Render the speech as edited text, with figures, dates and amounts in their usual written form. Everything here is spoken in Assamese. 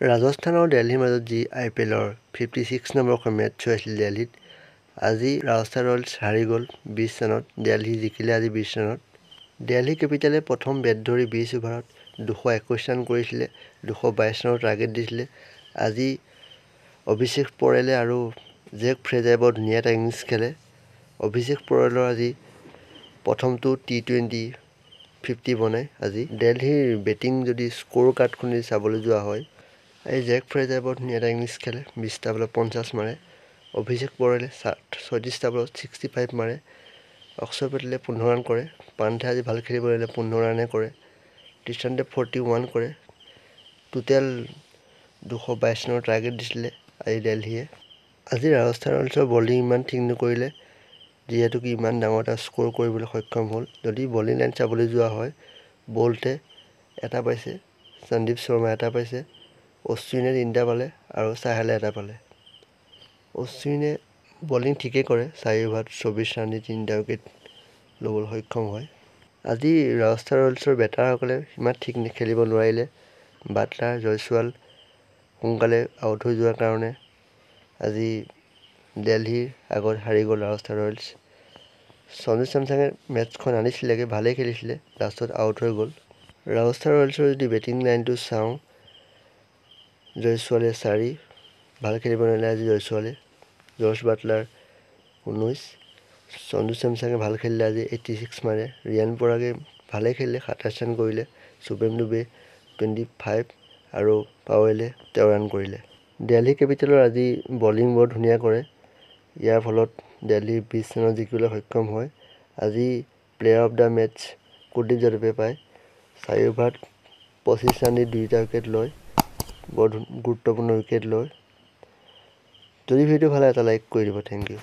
ৰাজস্থান আৰু দিল্লীৰ মাজত যি IPLৰ 56 নম্বৰৰ মেটচ হৈ আছিল দিল্লীত, আজি ৰাজস্থান ৰয়েলছ হাৰি গ'ল 20 ৰানত। দিল্লী জিকিলে আজি 20 ৰানত। দিল্লী কেপিটেলে প্ৰথম বেট ধৰি 20 অভাৰত 221 ৰান কৰিছিলে, 222 ৰানৰ টাৰ্গেট দিছিলে। আজি অভিষেক পৰেলে আৰু জেক ফ্ৰেজাৰে বৰ ধুনীয়া এটা ইনিংছ খেলে। অভিষেক পৰেলৰ আজি প্ৰথমটো T20 50 বনায়। আজি দিল্লীৰ বেটিং যদি স্ক'ৰ কাৰ্ডখন চাবলৈ যোৱা হয়, এই জেক ফ্ৰেজাৰে বৰ ধুনীয়া এটা ইনিংছ খেলে, 20টা বলত 50 মাৰে। অভিষেক পৰেলে 36টা বলত 65 মাৰে। অক্ষৰ পেটেলে 15 ৰান কৰে। পান্থে আজি ভাল খেলিব লাগিলে 15 ৰানে কৰে। ত্ৰিশান্তে 41 কৰে। টোটেল 222 ৰানৰ টাৰ্গেট দিছিলে আজি দিল্লীয়ে। আজি ৰাজস্থান ৰয়েলছৰ বলিং ইমান ঠিক নকৰিলে, যিহেতু ইমান ডাঙৰ এটা স্ক'ৰ কৰিবলৈ সক্ষম হ'ল। যদি বলিং লাইন চাবলৈ যোৱা হয়, বল্টে এটা পাইছে, সন্দীপ শৰ্মা এটা পাইছে, অশ্বিনে 3টা পালে আৰু চাহালে এটা পালে। অশ্বিনে বলিং ঠিকেই কৰে, 4 অভাৰত 24 ৰান দি 3টা উইকেট ল'বলৈ সক্ষম হয়। আজি ৰাজস্থান ৰয়েলছৰ বেটাৰসকলে ইমান ঠিক খেলিব নোৱাৰিলে। বাটলাৰ, জয়ছোৱাল সোনকালে আউট হৈ যোৱাৰ কাৰণে আজি দিল্লীৰ আগত হাৰি গ'ল ৰাজস্থান ৰয়েলছ। সঞ্জু চেমছাঙে মেটচখন আনিছিলেগৈ, ভালেই খেলিছিলে, লাষ্টত আউট হৈ গ'ল। ৰাজস্থান ৰয়েলছৰ যদি বেটিং লাইনটো চাওঁ, জয়ছোৱালে 4, ভাল খেলিব নোৱাৰিলে আজি জয়ছোৱালে। জৰ্জ বাটলাৰ 19, সঞ্জু চেমছাঙে ভাল খেলিলে আজি 86 মাৰে। ৰিয়ান পৰাগে ভালেই খেলিলে, 27 ৰান কৰিলে। শুভম দুবে 25 আৰু পাৱেলে 13 ৰান কৰিলে। দিল্লী কেপিটেলৰ আজি বলিং বৰ ধুনীয়া কৰে, ইয়াৰ ফলত দিল্লী 20 ৰানত জিকিবলৈ সক্ষম হয়। আজি player of the match Kuldeep যাদৱে পায়, 4 অভাৰত 25 ৰান দি 2টা উইকেট লয়, বৰ গুৰুত্বপূৰ্ণ উইকেট লয়। যদি ভিডিঅ' ভাল লাগে এটা লাইক কৰি দিব। Thank U.